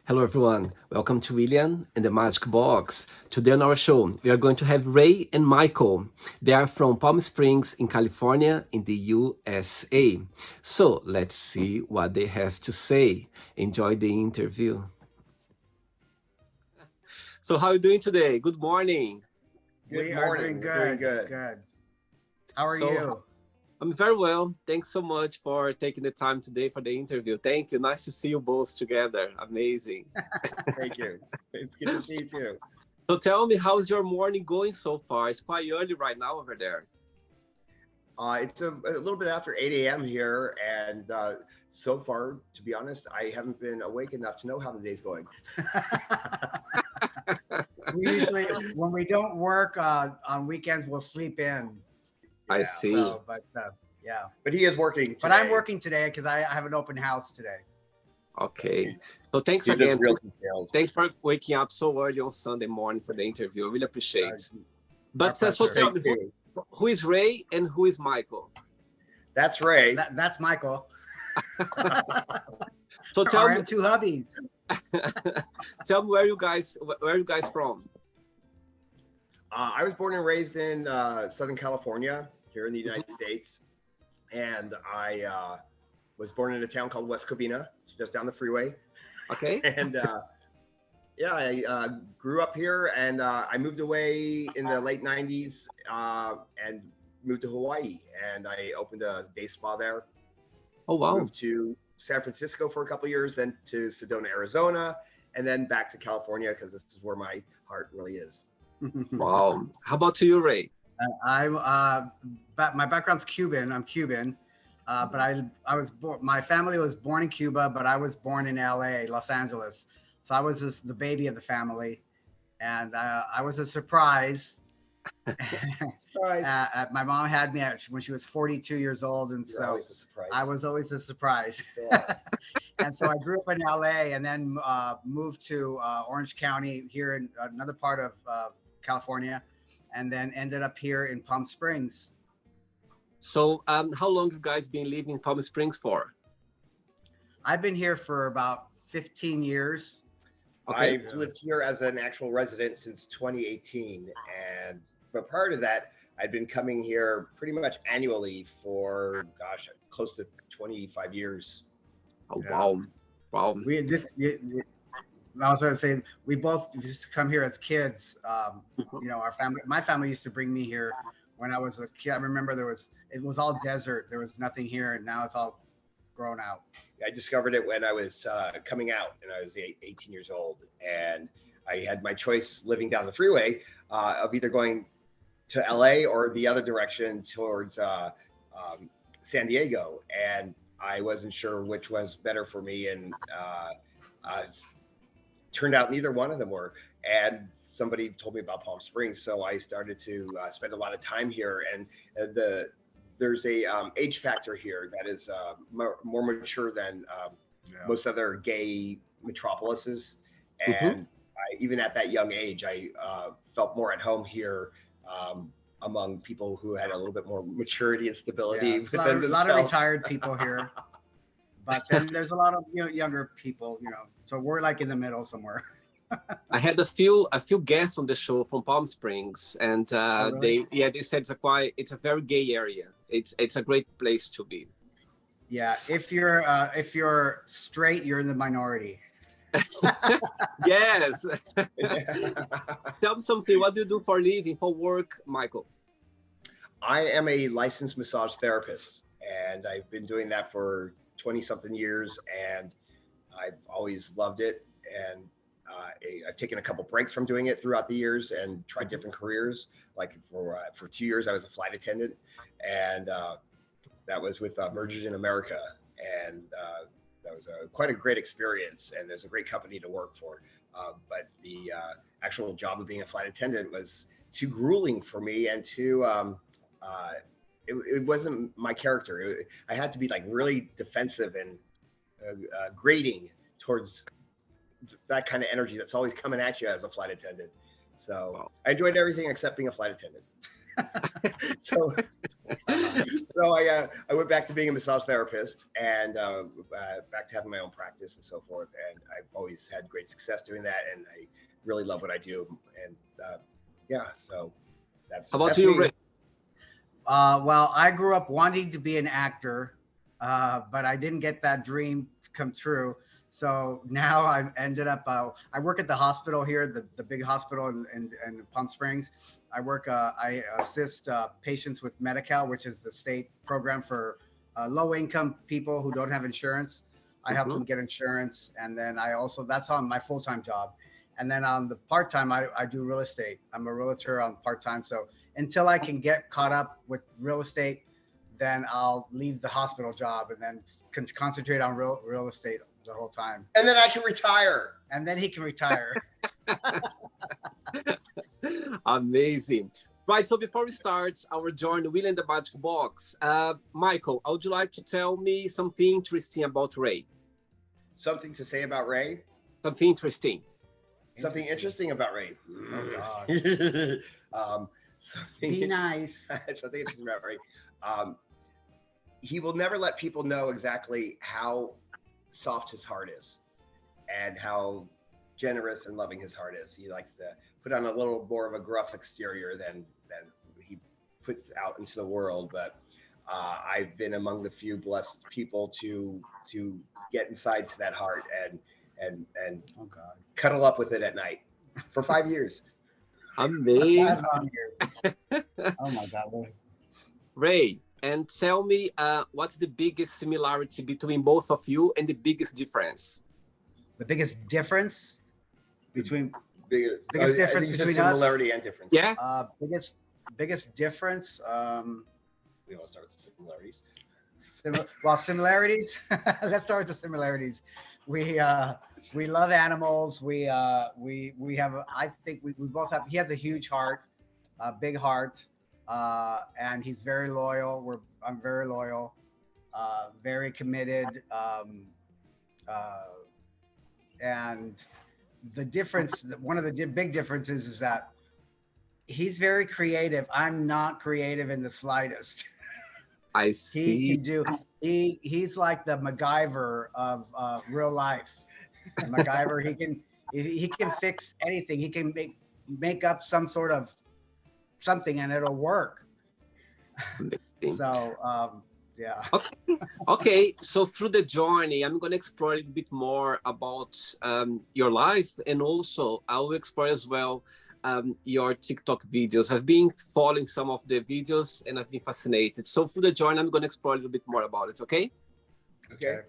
Hello, everyone. Welcome to William and the Magic Box. Today on our show, we are going to have Ray and Michael. They are from Palm Springs in California in the USA. So let's see what they have to say. Enjoy the interview. So, how are you doing today? Good morning. Good We are morning. doing We're doing good. good. Good. How are So, you? I'm very well. Thanks so much for taking the time today for the interview. Thank you. Nice to see you both together. Amazing. Thank you. It's good to see you too. So, tell me, how's your morning going so far? It's quite early right now over there. It's a little bit after 8 a.m. here, and so far, to be honest, I haven't been awake enough to know how the day's going. We usually, when we don't work on weekends, we'll sleep in. I Yeah, see. Yeah. but he is working But I'm today. working today because I have an open house today. Okay. So thanks He does again. real details. Thanks for waking up so early on Sunday morning for the interview. I really Uh, appreciate. our But so pleasure. tell Thank me, you. who is Ray and who is Michael? That's Ray. That's Michael. So tell Our me, M2 hubbies. tell me where you guys from? I was born and raised in Southern California, here in the United States, and I was born in a town called West Covina, just down the freeway. Okay. And yeah, I grew up here, and I moved away in the late '90s and moved to Hawaii, and I opened a day spa there. Oh wow, Moved to San Francisco for a couple of years, then to Sedona, Arizona, and then back to California because this is where my heart really is. wow. How about to you, Ray? My background's Cuban. I'm Cuban. But I was born. My family was born in Cuba, but I was born in L.A., Los Angeles. So I was just the baby of the family, and I was a surprise. Surprise! My mom had me when she was 42 years old, and You're so always a surprise. I was always a surprise. Still are. And so I grew up in LA, and then moved to Orange County here in another part of California, and then ended up here in Palm Springs. So how long you guys been living in Palm Springs for? I've been here for about 15 years. Okay. I've lived here as an actual resident since 2018, and but prior to that, I'd been coming here pretty much annually for gosh, close to 25 years. Oh Yeah. wow, wow. We this I was going to say we both used to come here as kids. Our family, my family used to bring me here when I was a kid. I remember it was all desert. There was nothing here, and now it's all grown out. I discovered it when I was coming out, and I was 18 years old, and I had my choice living down the freeway of either going to LA or the other direction towards San Diego, and I wasn't sure which was better for me, and uh, turned out neither one of them were. And somebody told me about Palm Springs, so I started to spend a lot of time here. And there's a age factor here that is more mature than Yeah. most other gay metropolises. Hmm. And even at that young age, I felt more at home here. Among people who had a little bit more maturity and Yeah, stability there's within a lot of themselves. retired people here, but then there's a lot of younger people. So we're like in the middle somewhere. I had a few guests on the show from Palm Springs, and Oh, really? they said it's a very gay area. It's a great place to be. Yeah. If you're straight, you're in the minority. Yes. Tell me something. What do you do for a living, for work, Michael? I am a licensed massage therapist, and I've been doing that for 20 something years, and I've always loved it. And I've taken a couple breaks from doing it throughout the years and tried Mhm. different careers. Like for 2 years, I was a flight attendant, and that was with Virgin America, and that was quite a great experience. And there's a great company to work for, but the actual job of being a flight attendant was too grueling for me and too. Uh, it wasn't my character. I had to be like really defensive and grating towards that kind of energy that's always coming at you as a flight attendant. So Wow. I enjoyed everything except being a flight attendant. so I went back to being a massage therapist and back to having my own practice and so forth. And I've always had great success doing that, and I really love what I do. And yeah, so How about that's you, me. Ray? Well, I grew up wanting to be an actor, but I didn't get that dream to come true. So now I ended up, I work at the hospital here, the big hospital in Palm Springs. I assist patients with Medi-Cal, which is the state program for low income people who don't have insurance. I help them get insurance. And then that's on my full-time job. And then on the part-time, I do real estate. I'm a realtor on part-time. So until I can get caught up with real estate, then I'll leave the hospital job and then concentrate on real estate the whole time. And then I can retire. And then he can retire. Amazing. Right, so before we start our journey, William and the Magic Box, Michael, would you like to tell me something interesting about Ray? Something to say about Ray? Something interesting. Something interesting about Ray. Oh, God. Be nice. Something interesting about Ray. He will never let people know exactly how soft his heart is and how generous and loving his heart is. He likes to put on a little more of a gruff exterior than he puts out into the world. But I've been among the few blessed people to get inside to that heart and Oh, God. cuddle up with it at night for 5 years. Amazing. Oh, my God. Ray, and tell me what's the biggest similarity between both of you and the biggest difference? The biggest difference between Biggest difference I think you said between us? similarity and difference. Yeah. biggest difference. We want to start with the similarities. Similarities. Let's start with the similarities. We love animals. We have. I think we both have. He has a huge heart, a big heart, and he's very loyal. I'm very loyal, very committed, and the difference. One of the big differences is that he's very creative. I'm not creative in the slightest. I He see. can do. He's like the MacGyver of real life. MacGyver. He can fix anything. He can make up some sort of something and it'll work. So yeah. Okay, so through the journey, I'm going to explore a little bit more about your life, and also I will explore as well your TikTok videos. I've been following some of the videos and I've been fascinated. So through the journey, I'm going to explore a little bit more about it, okay? Okay.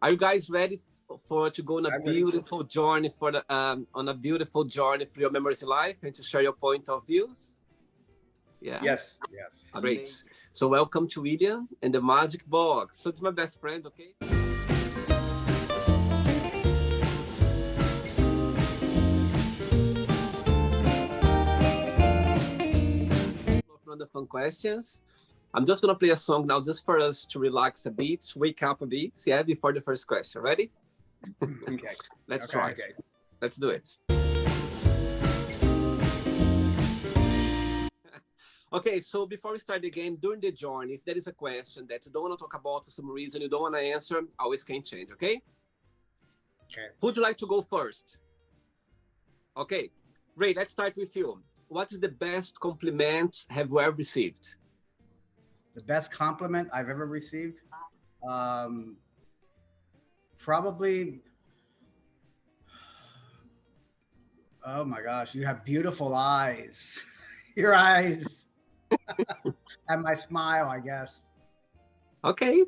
Are you guys ready to go on a I'm ready. beautiful journey on a beautiful journey through your memories in life and to share your point of views? Yeah. Yes. Great. So welcome to William and the Magic Box. So it's my best friend, okay? Another fun questions. I'm just gonna play a song now just for us to relax a bit, wake up a bit, yeah, before the first question. Ready? Okay. Let's Okay. try. Okay. Let's do it. Okay, so before we start the game, during the journey, if there is a question that you don't want to talk about for some reason, you don't want to answer, always can change, okay? Okay. Who'd you like to go first? Okay, Ray, let's start with you. What is the best compliment have you ever received? The best compliment I've ever received, probably. Oh my gosh, you have beautiful eyes. Your eyes. And my smile, I guess. Okay,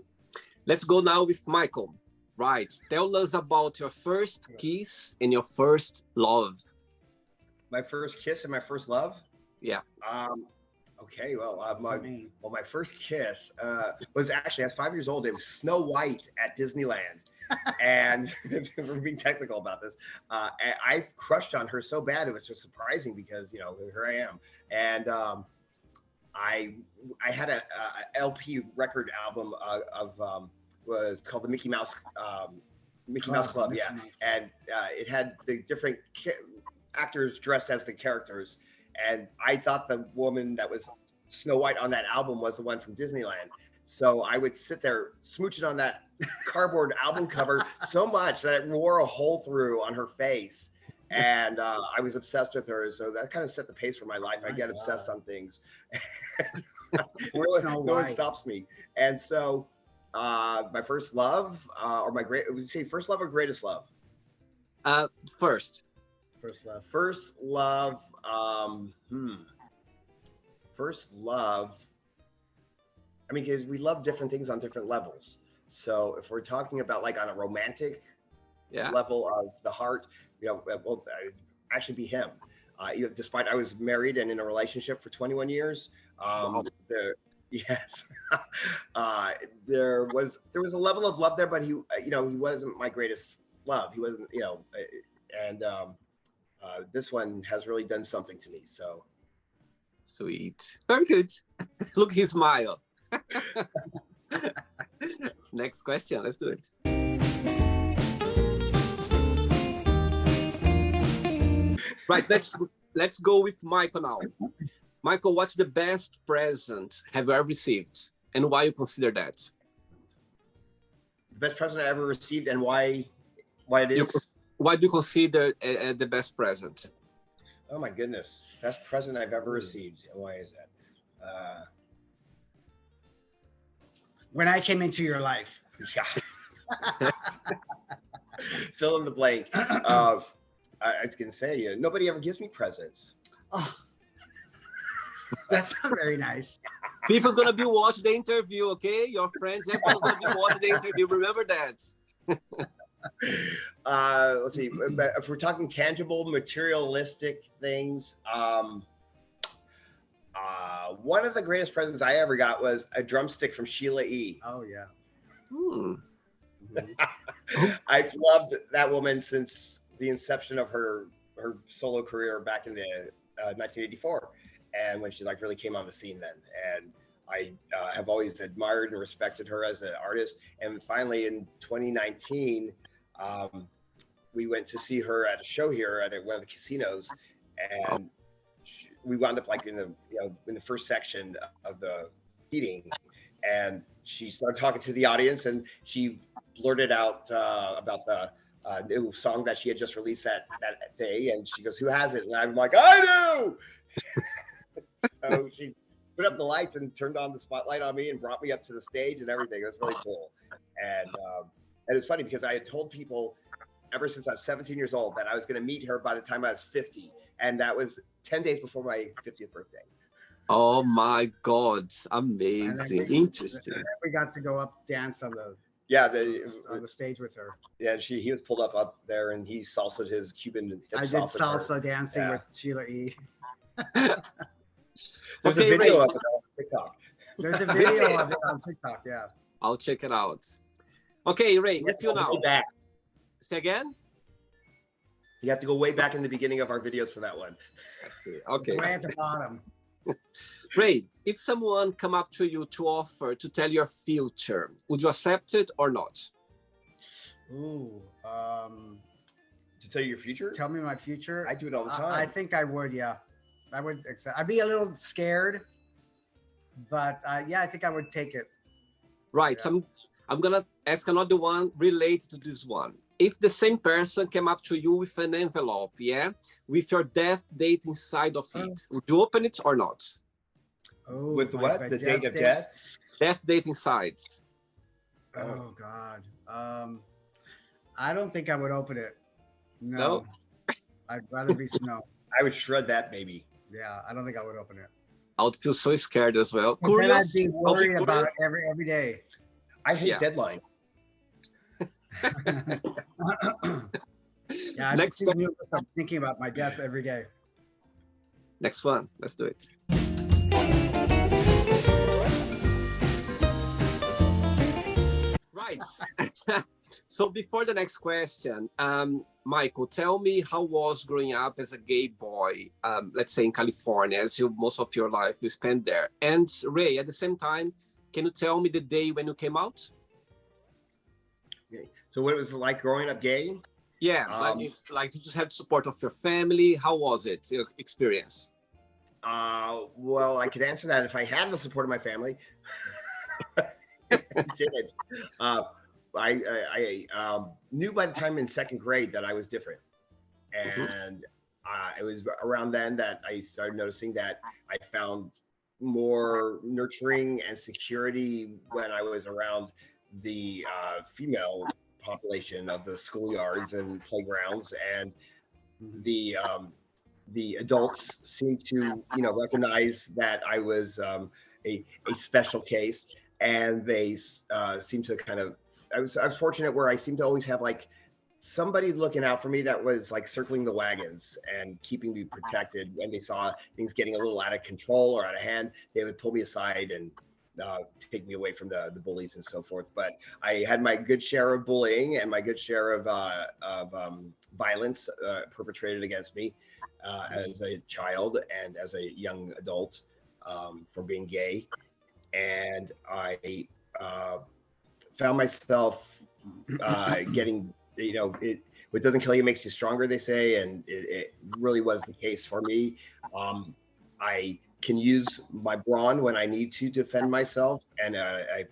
let's go now with Michael. Right, tell us about your first kiss and your first love. My first kiss and my first love. Yeah. Okay. Well, What's that mean? my first kiss was actually I was 5 years old. It was Snow White at Disneyland, and we're being technical about this. And I crushed on her so bad it was just surprising because here I am, and I had a LP record album was called the Mickey Mouse Club, Mickey yeah, Mouse. and it had the different actors dressed as the characters, and I thought the woman that was Snow White on that album was the one from Disneyland. So I would sit there smooching on that cardboard album cover so much that it wore a hole through on her face. And I was obsessed with her. So that kind of set the pace for my life. I get obsessed on things. No one stops me. And so my first love, or would you say first love or greatest love? First. First love. First love. First love. I mean, because we love different things on different levels. So if we're talking about like on a romantic level of the heart, you know, well, actually be him. You know, despite I was married and in a relationship for 21 years. Wow. There was a level of love there, but he, you know, he wasn't my greatest love. He wasn't, you know, and this one has really done something to me. So sweet, very good. Look, he smile. Next question. Let's do it. Right. Let's go with Michael now. Michael, what's the best present have you ever received, and why you consider that? The best present I ever received, and why it is? Why do you consider the best present? Oh my goodness, best present I've ever received. Why is that? When I came into your life. Yeah. Fill in the blank. I was gonna say, nobody ever gives me presents. Oh. That's not very nice. People's gonna be watching the interview, okay? Your friends, everyone's gonna be watching the interview. Remember that. Let's see. If we're talking tangible, materialistic things, one of the greatest presents I ever got was a drumstick from Sheila E. Oh yeah. I've loved that woman since the inception of her solo career back in the 1984. And when she like really came on the scene then, and I have always admired and respected her as an artist. And finally in 2019, we went to see her at a show here at one of the casinos, and we wound up like in the first section of the meeting, and she started talking to the audience, and she blurted out about the new song that she had just released that day, and she goes, "Who has it?" And I'm like, "I do." So she put up the lights and turned on the spotlight on me and brought me up to the stage and everything. It was really cool. And it's funny because I had told people ever since I was 17 years old that I was going to meet her by the time I was 50. And that was 10 days before my 50th birthday. Oh my God. Amazing. Interesting. We got to go up dance on the stage with her. Yeah, he was pulled up there and he salsaed his Cuban. I did salsa dancing with Sheila E. There's a video of it on TikTok. There's a video of it on TikTok, yeah. I'll check it out. Okay, Ray, with you now. Back. Say again? You have to go way back in the beginning of our videos for that one. I see. Okay. Way at the bottom. Ray, if someone come up to you to offer to tell your future, would you accept it or not? Ooh. To tell you your future? Tell me my future? I do it all the time. I think I would, yeah. I would accept. I'd be a little scared, but yeah, I think I would take it. Right. Yeah. So I'm gonna ask another one related to this one. If the same person came up to you with an envelope, with your death date inside of it, would you open it or not? Oh, with what? The date of death? Death date inside. Oh God. I don't think I would open it. No. I'd rather be no. I would shred that baby. Yeah, I don't think I would open it. I would feel so scared as well. And curious. Then I'd be worried about it every day. I hate deadlines. Yeah, I'm thinking about my death every day. Next one, let's do it. Right. So before the next question, Michael, tell me how was growing up as a gay boy, let's say in California, as most of your life you spent there. And Ray, at the same time, can you tell me the day when you came out? Okay. So what was it like growing up gay? Yeah, like did you have support of your family? How was it, your experience? Well, I could answer that if I had the support of my family. I didn't. I knew by the time in second grade that I was different, and it was around then that I started noticing that I found more nurturing and security when I was around the female population of the schoolyards and playgrounds, and the adults seemed to recognize that I was a special case, and they seemed to kind of I was fortunate where I seemed to always have like somebody looking out for me that was like circling the wagons and keeping me protected. When they saw things getting a little out of control or out of hand, they would pull me aside and take me away from the bullies and so forth. But I had my good share of bullying and my good share of violence perpetrated against me as a child and as a young adult for being gay. And I found myself getting, what doesn't kill you makes you stronger, they say. And it really was the case for me. I can use my brawn when I need to defend myself. And I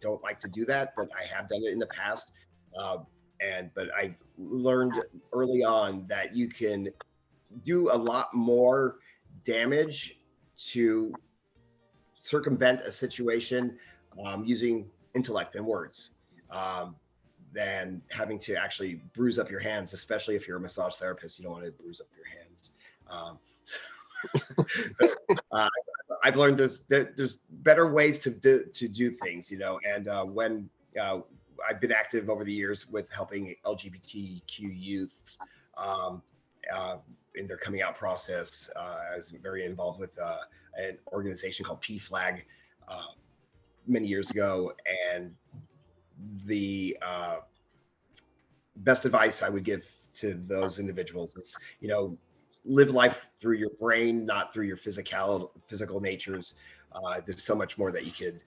don't like to do that, but I have done it in the past. But I've learned early on that you can do a lot more damage to circumvent a situation using intellect and words than having to actually bruise up your hands, especially if you're a massage therapist. You don't want to bruise up your hands. I've learned there's better ways to do things, and when I've been active over the years with helping LGBTQ youth in their coming out process. I was very involved with an organization called PFLAG many years ago, and the best advice I would give to those individuals is, live life through your brain, not through your physical natures. There's so much more that you could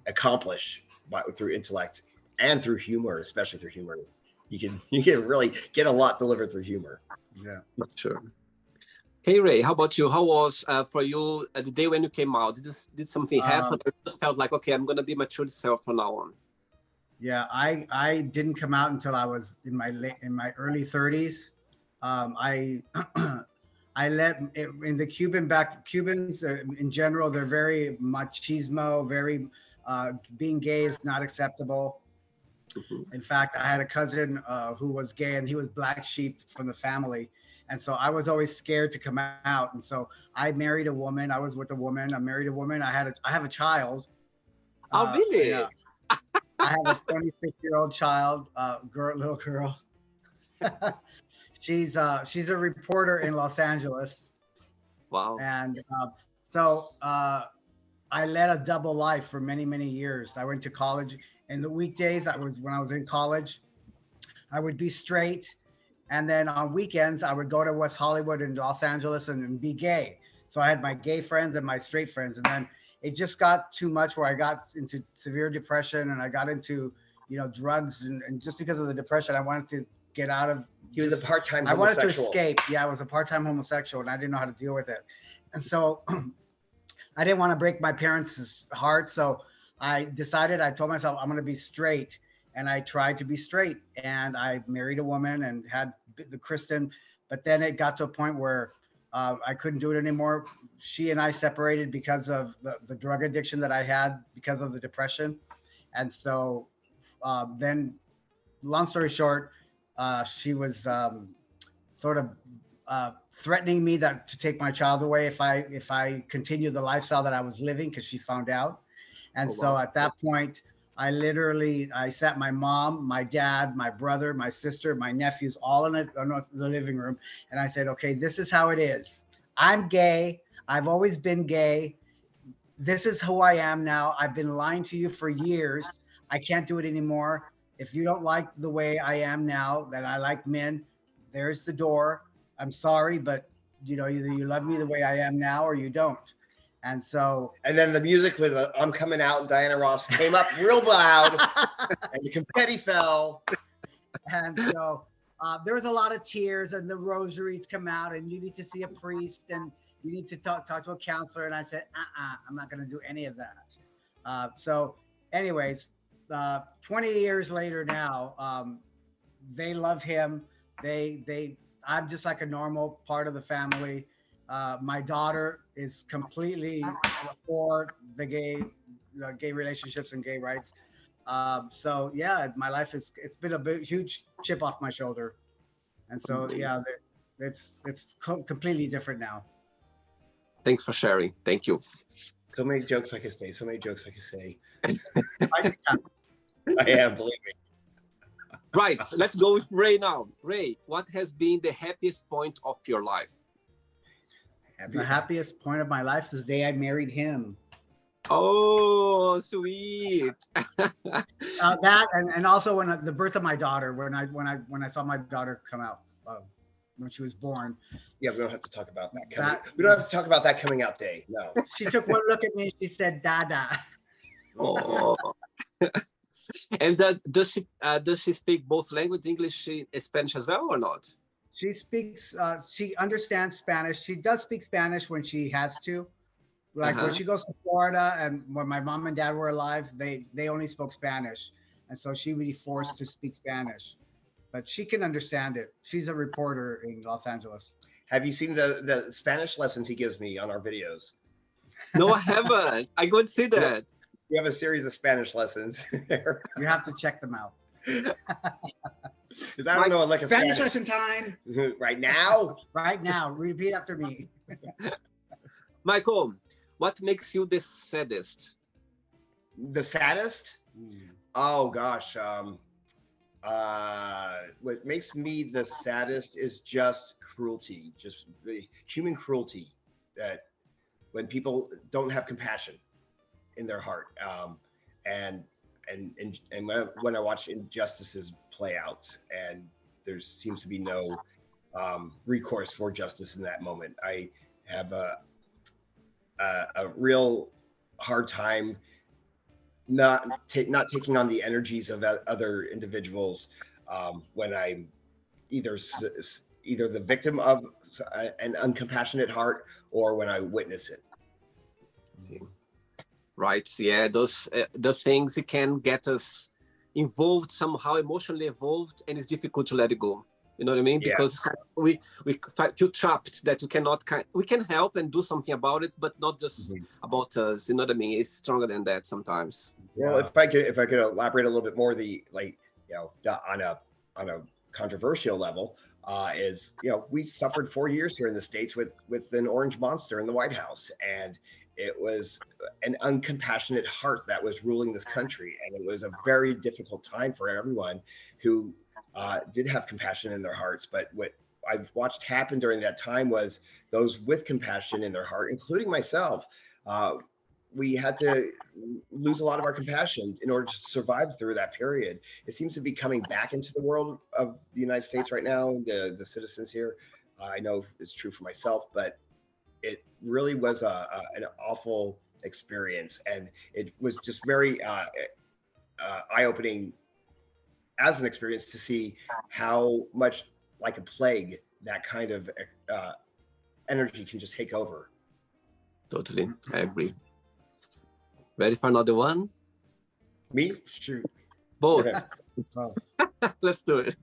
accomplish through intellect and through humor, especially through humor. You can really get a lot delivered through humor. Yeah, sure. Hey Ray, how about you? How was for you the day when you came out? Did something happen? Or you just felt like, okay, I'm gonna be my true self from now on? Yeah, I didn't come out until I was in my early 30s. I let in the Cubans in general, they're very machismo, very being gay is not acceptable. Mm-hmm. In fact, I had a cousin who was gay, and he was black sheep from the family. And so I was always scared to come out. And so I married a woman. I was with a woman. I married a woman. I have a child. Oh, really? Yeah. I have a 26-year-old child, little girl. She's a reporter in Los Angeles. Wow. And so I led a double life for many, many years. I went to college. In the weekdays, when I was in college, I would be straight. And then on weekends, I would go to West Hollywood and Los Angeles and be gay. So I had my gay friends and my straight friends. And then it just got too much where I got into severe depression, and I got into, drugs. And just because of the depression, I wanted to get out of. He was a part-time homosexual. I wanted to escape. Yeah, I was a part-time homosexual, and I didn't know how to deal with it. And so I didn't want to break my parents' heart. So I told myself, I'm going to be straight. And I tried to be straight, and I married a woman and had the Kristen, but then it got to a point where I couldn't do it anymore. She and I separated because of the drug addiction that I had because of the depression. And so then, long story short, she was sort of threatening me to take my child away if I continued the lifestyle that I was living, because she found out. And so at that point, I sat my mom, my dad, my brother, my sister, my nephews, all in the living room. And I said, okay, this is how it is. I'm gay. I've always been gay. This is who I am now. I've been lying to you for years. I can't do it anymore. If you don't like the way I am now, that I like men, there's the door. I'm sorry, but either you love me the way I am now or you don't. And then the music with I'm Coming Out and Diana Ross came up real loud and the confetti fell. And there was a lot of tears, and the rosaries come out, and you need to see a priest. And you need to talk to a counselor. And I said, I'm not going to do any of that. So anyways, 20 years later now, they love him. I'm just like a normal part of the family. My daughter is completely for the gay relationships and gay rights. So yeah, my life it's been a huge chip off my shoulder, and so yeah, it's completely different now. Thanks for sharing. Thank you. So many jokes I could say. So many jokes I could say. I am, believe me. Right, so let's go with Ray now. Ray, what has been the happiest point of your life? The happiest point of my life is the day I married him. Oh, sweet. That and also when the birth of my daughter, when I saw my daughter come out when she was born. Yeah, we don't have to talk about that. We don't have to talk about that coming out day. No. She took one look at me and she said, "Dada." Oh. And does she speak both languages, English and Spanish as well, or not? She speaks. She understands Spanish. She does speak Spanish when she has to. Like when she goes to Florida, and when my mom and dad were alive, they only spoke Spanish, and so she would be forced to speak Spanish. But she can understand it. She's a reporter in Los Angeles. Have you seen the Spanish lessons he gives me on our videos? No, I haven't. I'm going to see that. We have a series of Spanish lessons there. You have to check them out. Because I don't know, like a Spanish lesson time. Right now? Right now. Repeat after me. Michael, what makes you the saddest? The saddest? Oh gosh. What makes me the saddest is just cruelty, just the human cruelty, that when people don't have compassion in their heart, and when I watch injustices play out and there seems to be no recourse for justice in that moment, I have a real hard time not taking on the energies of other individuals when I'm either the victim of an uncompassionate heart or when I witness it. See. Right, yeah, those the things it can get us involved somehow, emotionally involved, and it's difficult to let it go. You know what I mean? Yeah. Because we feel trapped that we can help and do something about it, but not just about us. You know what I mean? It's stronger than that sometimes. Well, if I could elaborate a little bit more, on a controversial level, is we suffered 4 years here in the States with an orange monster in the White House, and it was an uncompassionate heart that was ruling this country, and it was a very difficult time for everyone who did have compassion in their hearts. But what I've watched happen during that time was those with compassion in their heart, including myself, we had to lose a lot of our compassion in order to survive through that period. It seems to be coming back into the world of the United States right now, the citizens here. I know it's true for myself, but it really was an awful experience, and it was just very eye-opening as an experience to see how much like a plague that kind of energy can just take over. Totally, I agree. Ready for another one? Me? Shoot. Both. Oh. Let's do it.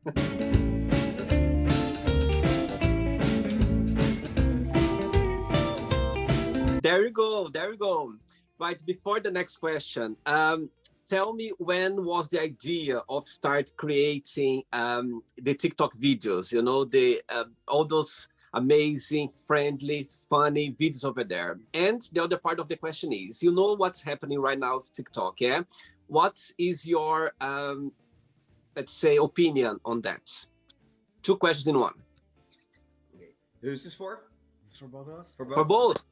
There you go. There you go. Right, before the next question, tell me, when was the idea of start creating the TikTok videos? You know, all those amazing, friendly, funny videos over there. And the other part of the question is, you know what's happening right now with TikTok, yeah? What is your, let's say, opinion on that? 2 questions in one. Who's this for? Is this for both of us? For both.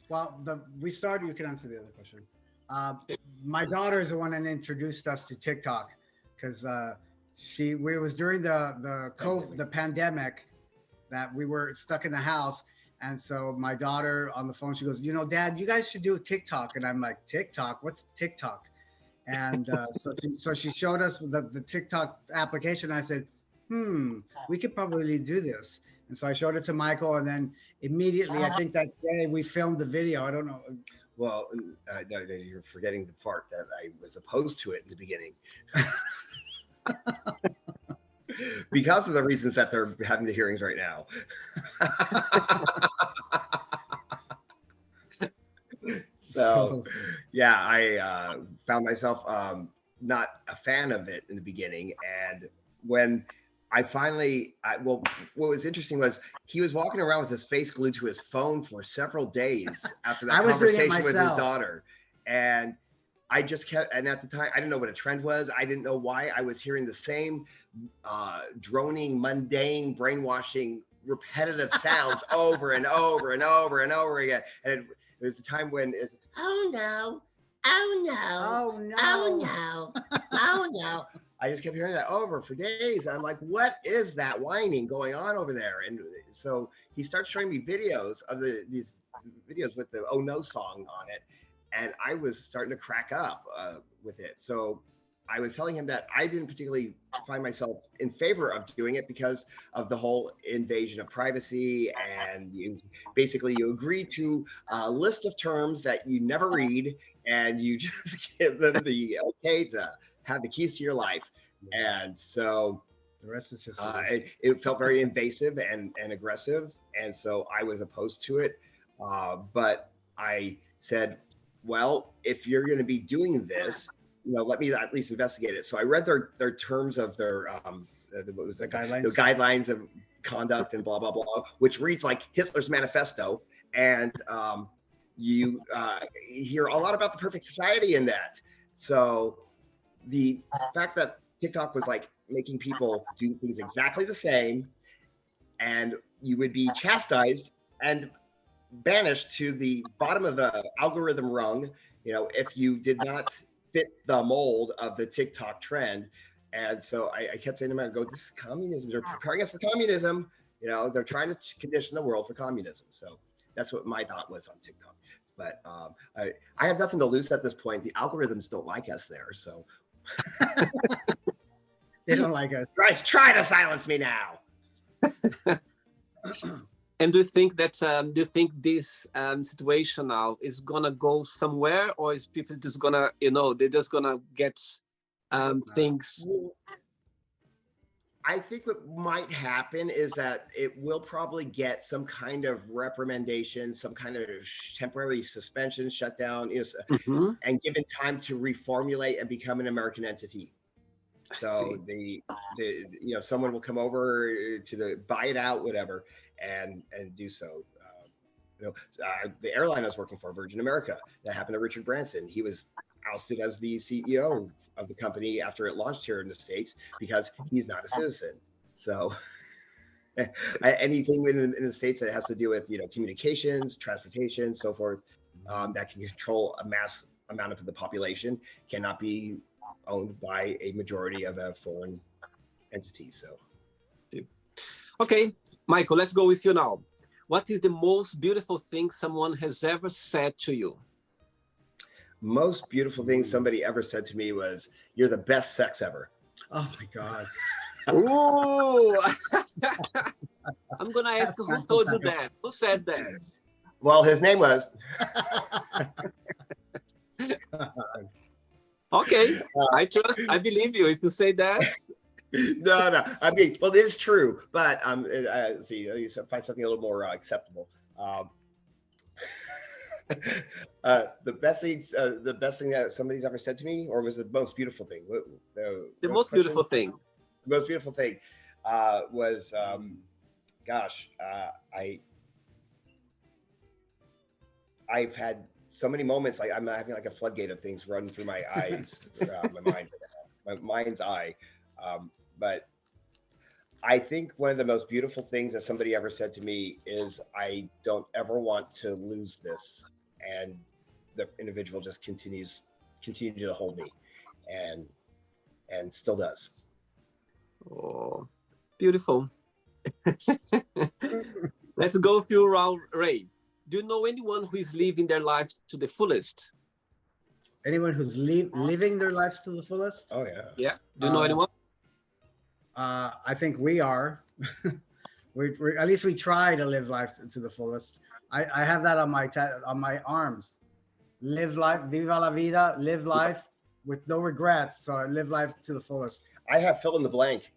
Well, we started. You can answer the other question. My daughter is the one that introduced us to TikTok, because it was during the pandemic that we were stuck in the house, and so my daughter on the phone, she goes, Dad, you guys should do TikTok. And I'm like, TikTok? What's TikTok? And so she showed us the TikTok application. I said, we could probably do this. And so I showed it to Michael, and then immediately, I think that day we filmed the video. I don't know. Well, no, you're forgetting the part that I was opposed to it in the beginning. Because of the reasons that they're having the hearings right now. So, yeah, I found myself not a fan of it in the beginning. And when I finally, what was interesting was he was walking around with his face glued to his phone for several days after that conversation with his daughter. And I just kept, and at the time, I didn't know what a trend was. I didn't know why I was hearing the same droning, mundane, brainwashing, repetitive sounds over and over and over and over again. And it was the time when it's, oh no, oh no, oh no, oh no, oh no. I just kept hearing that over for days. I'm like, what is that whining going on over there? And so he starts showing me videos of these videos with the Oh No song on it. And I was starting to crack up with it. So I was telling him that I didn't particularly find myself in favor of doing it because of the whole invasion of privacy. And you agree to a list of terms that you never read, and you just give them the okay to have the keys to your life. And so the rest is just it felt very invasive and aggressive. And so I was opposed to it. But I said, well, if you're going to be doing this, let me at least investigate it. So I read their terms of their what was that, guidelines? The guidelines of conduct and blah blah blah, which reads like Hitler's manifesto. And you hear a lot about the perfect society in that. So the fact that TikTok was like making people do things exactly the same, and you would be chastised and banished to the bottom of the algorithm rung, if you did not fit the mold of the TikTok trend. And so I kept saying to him, I go, this is communism. They're preparing us for communism. They're trying to condition the world for communism. So that's what my thought was on TikTok. But I have nothing to lose at this point. The algorithms don't like us there. So they don't like us. Guys, try to silence me now. And do you think that this situation now is gonna go somewhere, or is people just gonna, they're just gonna get things? I think what might happen is that it will probably get some kind of reprimandation, some kind of temporary suspension, shutdown, and given time to reformulate and become an American entity. So someone will come over to buy it out, whatever, and do so. The airline I was working for, Virgin America, that happened to Richard Branson. He was ousted as the CEO of the company after it launched here in the States because he's not a citizen. So anything in the States that has to do with communications, transportation, so forth, that can control a mass amount of the population cannot be owned by a majority of a foreign entity. So okay, Michael, let's go with you now. What is the most beautiful thing someone has ever said to you? Most beautiful thing somebody ever said to me was, "You're the best sex ever." Oh my God. Ooh. I'm gonna ask who told you that. Who said that? Well, his name was. Okay, I believe you if you say that. No. I mean, well, it is true, but let's see. You find something a little more acceptable. The best thing that somebody's ever said to me, or was the most beautiful thing? The most beautiful thing. The most beautiful thing was, I've had so many moments, like I'm having like a floodgate of things run through my eyes, my mind's eye. But I think one of the most beautiful things that somebody ever said to me is, I don't ever want to lose this. And the individual just continues to hold me, and still does. Oh, beautiful. Let's go through round, Ray. Do you know anyone who is living their life to the fullest? Anyone who's living their lives to the fullest? Oh yeah. Yeah. Do you know anyone? I think we are. we at least we try to live life to the fullest. I have that on my arms. Live life, viva la vida, live life with no regrets. So I live life to the fullest. I have fill in the blank.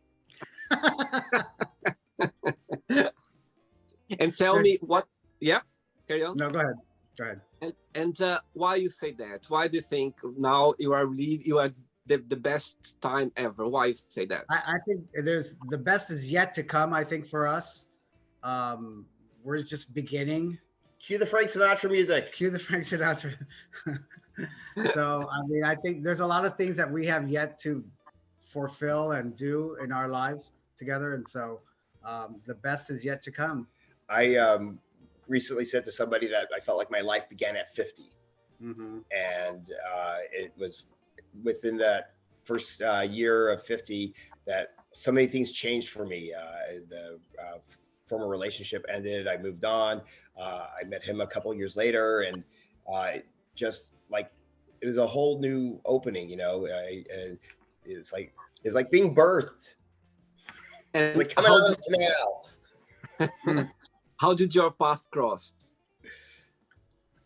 And tell me what, yeah, carry on. No, go ahead. Go ahead. And why you say that? Why do you think now you are the best time ever? Why you say that? I think there's the best is yet to come. I think for us, we're just beginning. Cue the Frank Sinatra music. Cue the Frank Sinatra. So I mean, I think there's a lot of things that we have yet to fulfill and do in our lives together, and so the best is yet to come. I recently said to somebody that I felt like my life began at 50. Mm-hmm. And it was within that first year of 50 that so many things changed for me. The former relationship ended. I moved on. I met him a couple of years later, and just like it was a whole new opening. You know, it's like being birthed. And like coming out of the canal. How did your path cross?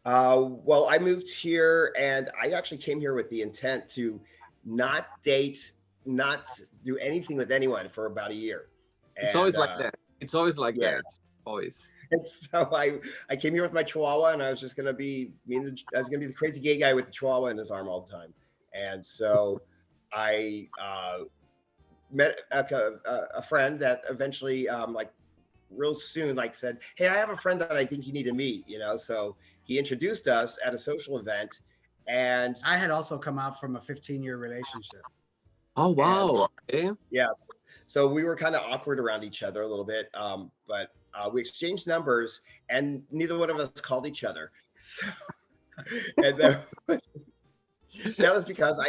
Well, I moved here, and I actually came here with the intent to not date, not do anything with anyone for about a year. It's always like that. It's always like that. Always. And so I came here with my Chihuahua, and I was just gonna be I was gonna be the crazy gay guy with the Chihuahua in his arm all the time. And so I met a friend that eventually like real soon like said, hey, I have a friend that I think you need to meet, you know. So he introduced us at a social event, and I had also come out from a 15-year relationship. Oh wow. Okay. Yes. So we were kind of awkward around each other a little bit, but we exchanged numbers, and neither one of us called each other. So, and that was because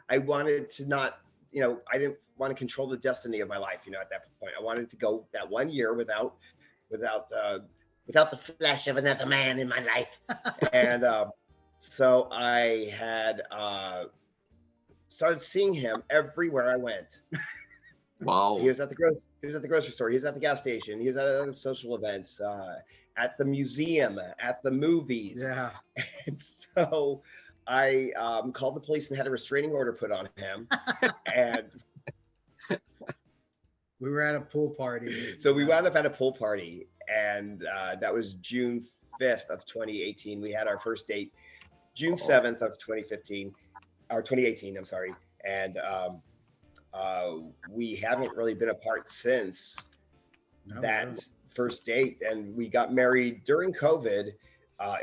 I wanted to not, you know, I didn't want to control the destiny of my life. You know, at that point, I wanted to go that 1 year without the flesh of another man in my life. And so I had started seeing him everywhere I went. Wow. He was at the grocery store. He was at the gas station. He was at other social events, at the museum, at the movies. Yeah. And so I called the police and had a restraining order put on him. And we were at a pool party. So we wound up at a pool party, and that was June 5th of 2018. We had our first date June 7th of 2015, or 2018, I'm sorry. And we haven't really been apart since that first date. And we got married during COVID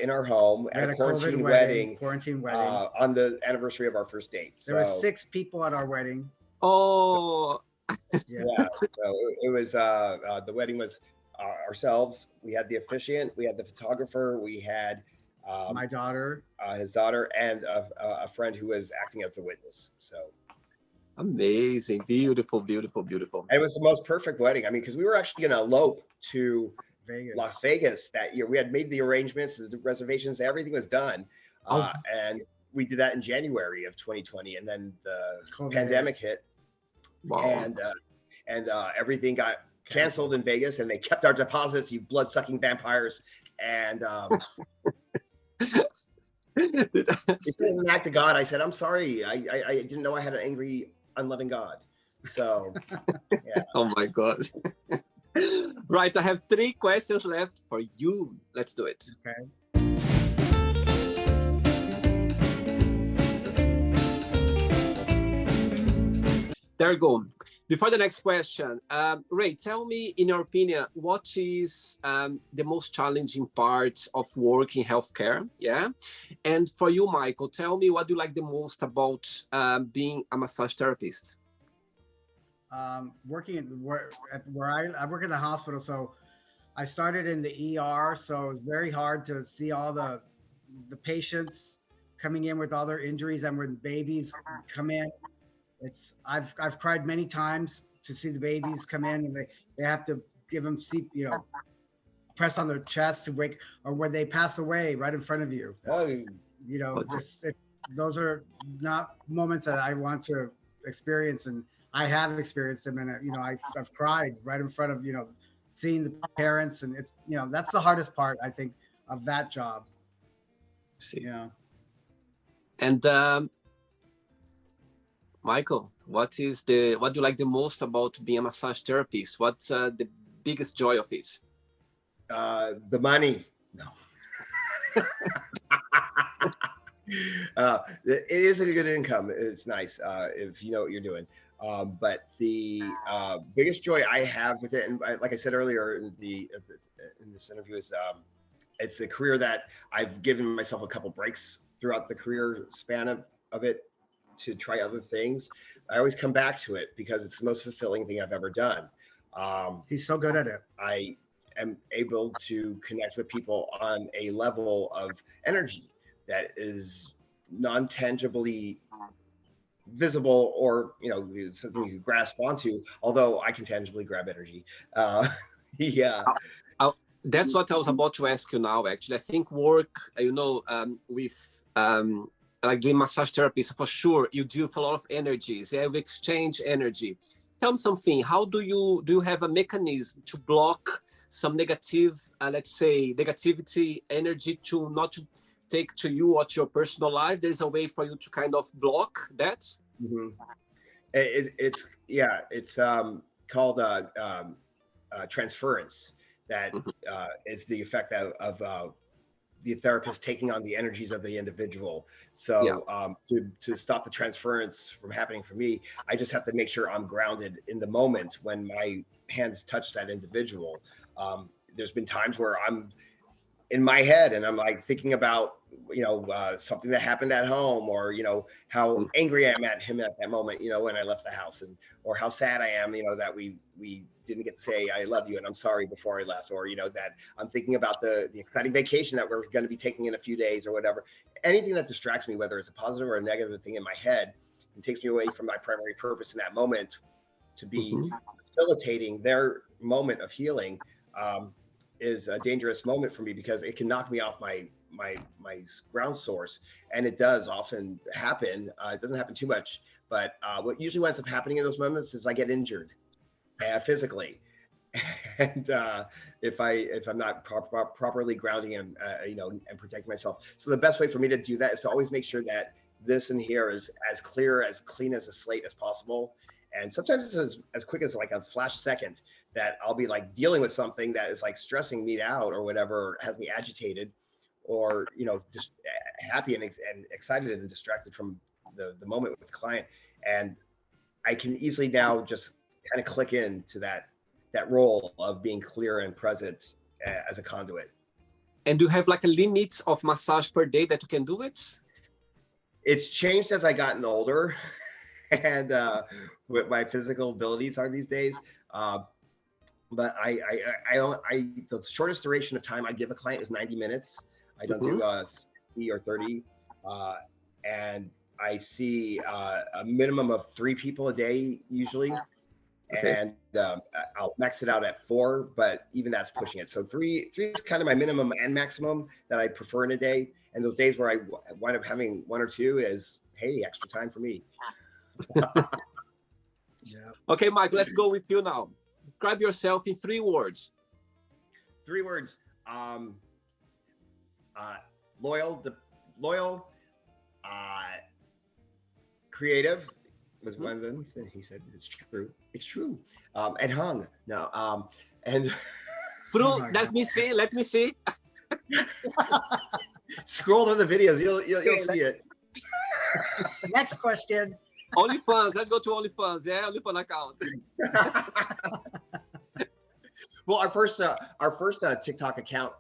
in our home at a quarantine wedding on the anniversary of our first date. There were 6 people at our wedding. Oh. Yeah. So it was the wedding was ourselves. We had the officiant, we had the photographer, we had my daughter, his daughter, and a friend who was acting as the witness. So amazing, beautiful, beautiful, beautiful. And it was the most perfect wedding. I mean, because we were actually going to elope to Vegas. Las Vegas that year. We had made the arrangements, the reservations, everything was done, and we did that in January of 2020, and then the pandemic hit. Wow. And everything got canceled in Vegas, and they kept our deposits, you blood-sucking vampires. And it was an act of God. I said, I'm sorry. I didn't know I had an angry, unloving God. So, yeah. Oh my God. Right. I have 3 questions left for you. Let's do it. Okay. There you go. Before the next question, Ray, tell me, in your opinion, what is the most challenging part of work in healthcare? Yeah. And for you, Michael, tell me what you like the most about being a massage therapist. Working where I work in the hospital, so I started in the ER, so it was very hard to see all the patients coming in with all their injuries, and when babies come in. I've cried many times to see the babies come in, and they have to give them press on their chest to wake, or when they pass away right in front of you. Those are not moments that I want to experience, and I have experienced them, and I've cried right in front of seeing the parents, and it's, you know, that's the hardest part, I think, of that job. See. Yeah. And Michael, what do you like the most about being a massage therapist? What's the biggest joy of it? The money. No. It is a good income. It's nice if you know what you're doing. But the biggest joy I have with it, and like I said earlier in this interview, is it's the career that I've given myself a couple breaks throughout the career span of it to try other things. I always come back to it because it's the most fulfilling thing I've ever done. He's so good at it. I am able to connect with people on a level of energy that is non-tangibly visible, or, you know, something you grasp onto, although I can tangibly grab energy. Yeah. That's what I was about to ask you now, actually. I think work, you know, with like doing massage therapy, so for sure, you deal with a lot of energies. Yeah, we exchange energy. Tell me something. How do you have a mechanism to block some negative, let's say, negativity energy to not to take to you or to your personal life? There's a way for you to kind of block that. Mm-hmm. It's called transference. That is the effect of the therapist taking on the energies of the individual. So to stop the transference from happening for me, I just have to make sure I'm grounded in the moment when my hands touch that individual. There's been times where I'm in my head and I'm like thinking about, you know, something that happened at home, or, you know, how angry I am at him at that moment, you know, when I left the house, and or how sad I am, you know, that we didn't get to say I love you and I'm sorry before I left, or, you know, that I'm thinking about the exciting vacation that we're going to be taking in a few days or whatever. Anything that distracts me, whether it's a positive or a negative thing in my head, and takes me away from my primary purpose in that moment to be facilitating their moment of healing, is a dangerous moment for me, because it can knock me off my ground source. And it does often happen. It doesn't happen too much, but what usually ends up happening in those moments is I get injured physically. And if I'm not properly grounding and you know, and protecting myself. So the best way for me to do that is to always make sure that this in here is as clear, as clean as a slate as possible. And sometimes it's as quick as like a flash second that I'll be like dealing with something that is like stressing me out or whatever, has me agitated, or, you know, just happy and excited and distracted from the moment with the client. And I can easily now just kind of click into that role of being clear and present as a conduit. And do you have like a limit of massage per day that you can do it? It's changed as I gotten older and what my physical abilities are these days. But the shortest duration of time I give a client is 90 minutes. I don't do 60 or 30. And I see a minimum of 3 people a day usually. Okay. And I'll max it out at 4, but even that's pushing it. So 3 is kind of my minimum and maximum that I prefer in a day. And those days where I wind up having 1 or 2 is, hey, extra time for me. Yeah. Okay, Mike, let's go with you now. Describe yourself in 3 words. 3 words. Loyal, creative was one of them. He said, it's true. It's true. And hung. No. And Bro, let me see. Scroll through the videos. You'll see it. Next question. OnlyFans. Let's go to OnlyFans. Yeah, OnlyFans account. Well, our first TikTok account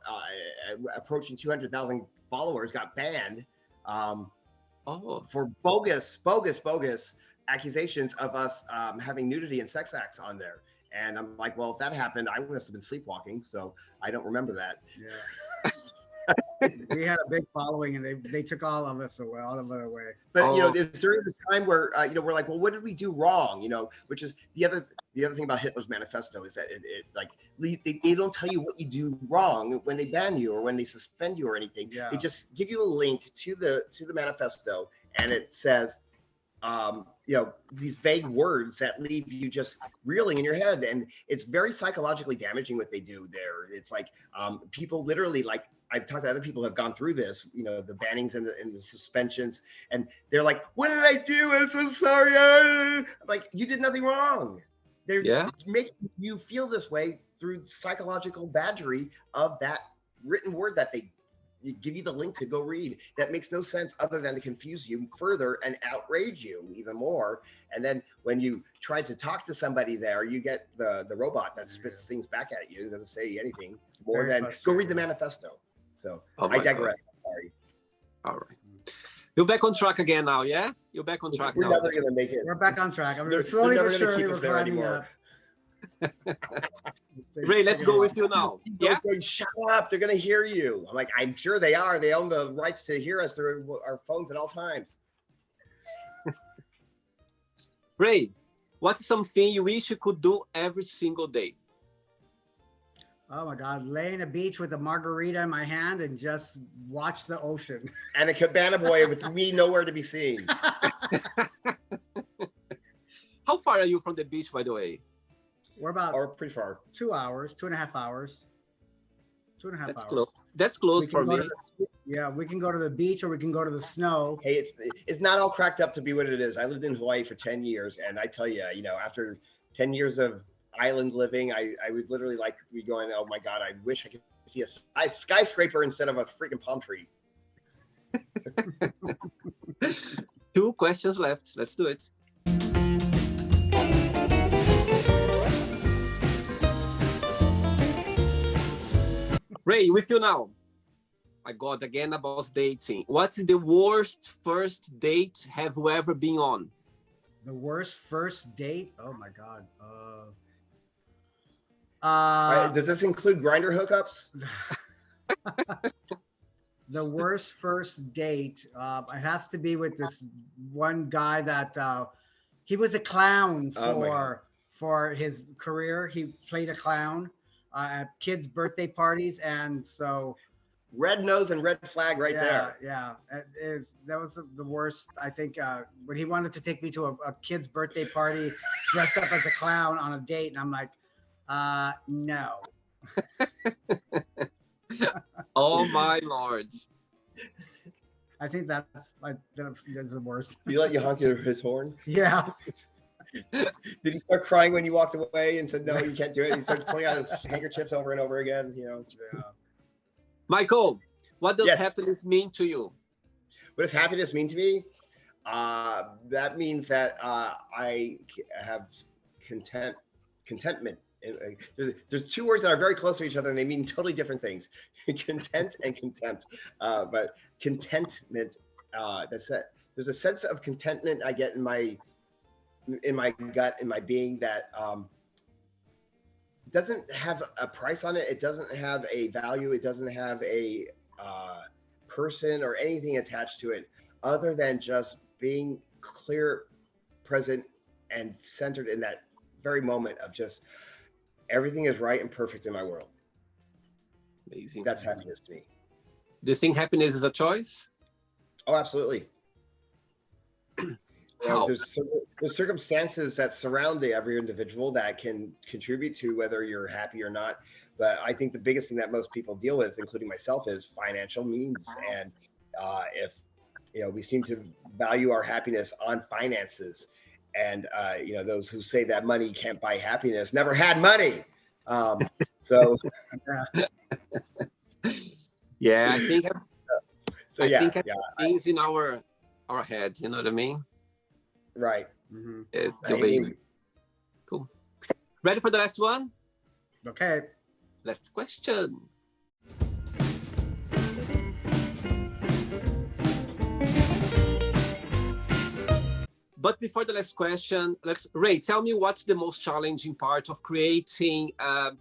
approaching 200,000 followers got banned for bogus accusations of us having nudity and sex acts on there. And I'm like, well, if that happened, I must have been sleepwalking, so I don't remember that. Yeah. We had a big following, and they took all of us away, But you know, it's during this time where you know, we're like, well, what did we do wrong? You know, which is the other thing about Hitler's manifesto is that it like they don't tell you what you do wrong when they ban you or when they suspend you or anything. Yeah. They just give you a link to the manifesto, and it says, these vague words that leave you just reeling in your head, and it's very psychologically damaging what they do there. It's like people literally, like, I've talked to other people who have gone through this, the bannings and the suspensions, and they're like, "What did I do? I'm so sorry." I'm like, you did nothing wrong. They're making you feel this way through psychological badgery of that written word that they give you the link to go read. That makes no sense other than to confuse you further and outrage you even more. And then when you try to talk to somebody there, you get the robot that spits things back at you. It doesn't say anything more than go read the manifesto. So I digress. Sorry. All right. You're back on track again now, yeah? You're back on track now. We're never going to make it. We're back on track. I'm slowly but surely we're climbing up. Ray, let's go with you now. Yeah? Shut up. They're going to hear you. I'm like, I'm sure they are. They own the rights to hear us through our phones at all times. Ray, what's something you wish you could do every single day? Oh my God, lay on a beach with a margarita in my hand and just watch the ocean. And a cabana boy with me nowhere to be seen. How far are you from the beach, by the way? We're about pretty far. 2 hours, 2.5 hours. 2.5 That's hours. Close. That's close for me. Yeah, we can go to the beach or we can go to the snow. Hey, it's not all cracked up to be what it is. I lived in Hawaii for 10 years, and I tell you, after 10 years of island living, I would literally be going, oh my God, I wish I could see a skyscraper instead of a freaking palm tree. 2 questions left. Let's do it. Ray, with you now. My God, again about dating. What's the worst first date have you ever been on? The worst first date? Oh my God. Does this include Grindr hookups? The worst first date, it has to be with this one guy that he was a clown for his career. He played a clown at kids' birthday parties, and so red nose and red flag there. Yeah, that was the worst. I think when he wanted to take me to a kid's birthday party dressed up as a clown on a date, and I'm like, no. Oh my lords. I think that's the worst. You let you honk his horn? Yeah. Did he start crying when you walked away and said, no, you can't do it? He started pulling out his handkerchiefs over and over again, Yeah. Michael, what does happiness mean to you? What does happiness mean to me? That means that I have contentment. There's 2 words that are very close to each other, and they mean totally different things. Content and contempt. But contentment, that's it. There's a sense of contentment I get in my gut, in my being, that doesn't have a price on it. It doesn't have a value. It doesn't have a person or anything attached to it, other than just being clear, present, and centered in that very moment of just everything is right and perfect in my world. Amazing. That's happiness to me. Do you think happiness is a choice? Oh, absolutely. How? There's circumstances that surround every individual that can contribute to whether you're happy or not. But I think the biggest thing that most people deal with, including myself, is financial means. And if we seem to value our happiness on finances, and those who say that money can't buy happiness never had money. So yeah, I think things in our heads. You know what I mean? Right. Mm-hmm. Cool. Ready for the last one? Okay. Last question. But before the last question, Ray, tell me what's the most challenging part of creating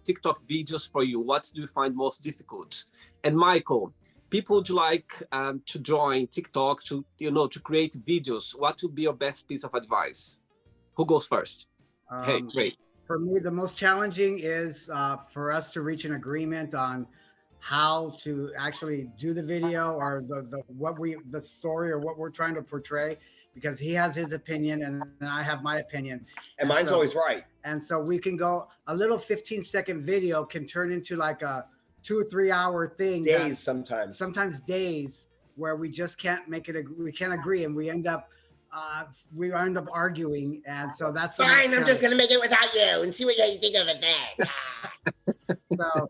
TikTok videos for you? What do you find most difficult? And Michael, people would like to join TikTok to create videos. What would be your best piece of advice? Who goes first? Hey, Ray. For me, the most challenging is for us to reach an agreement on how to actually do the video, or the story, or what we're trying to portray. because he has his opinion and I have my opinion. And mine's always right. And so we can go, a little 15-second video can turn into like a 2 or 3 hour thing. Days sometimes. Sometimes days, where we just can't make it, we can't agree, and we end up arguing. And so that's fine. I'm just gonna make it without you and see what you think of it then. So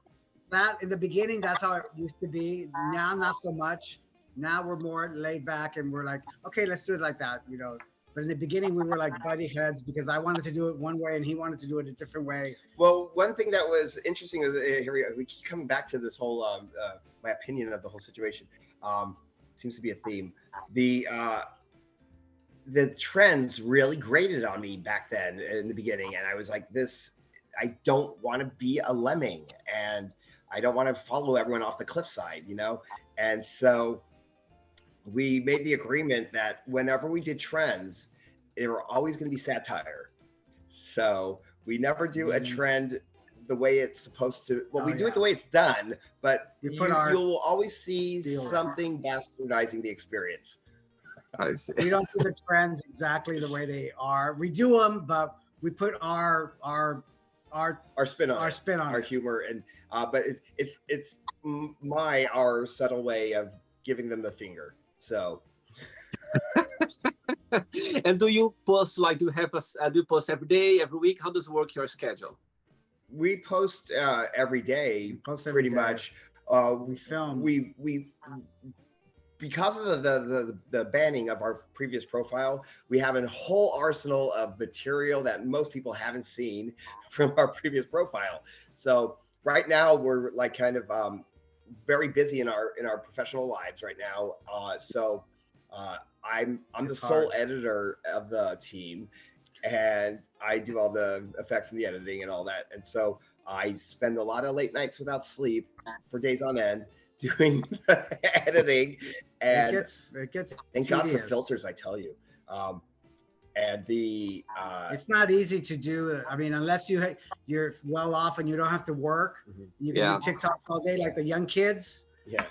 that in the beginning, that's how it used to be. Now, not so much. Now we're more laid back and we're like, okay, let's do it like that, you know. But in the beginning, we were like buddy heads because I wanted to do it one way and he wanted to do it a different way. Well, one thing that was interesting is here we keep coming back to this whole my opinion of the whole situation. Seems to be a theme. The trends really grated on me back then in the beginning, and I was like, I don't want to be a lemming, and I don't want to follow everyone off the cliffside, you know. And so we made the agreement that whenever we did trends, there were always going to be satire. So we never do a trend the way it's supposed to. Well, we do it the way it's done, but you'll always see something bastardizing the experience. We don't do the trends exactly the way they are. We do them, but we put our spin on our humor, and but it's our subtle way of giving them the finger. So. And do you post, like, do you post every day, every week? How does it work, your schedule? We post every day, pretty much. We film. We because of the banning of our previous profile, we have a whole arsenal of material that most people haven't seen from our previous profile. So right now we're like kind of very busy in our professional lives right now. So I'm the sole editor of the team, and I do all the effects and the editing and all that. And so I spend a lot of late nights without sleep for days on end doing editing, and it gets thank God for filters, I tell you. And it's not easy to do. I mean, unless you're well off and you don't have to work, you can do TikToks all day, like the young kids. Yeah,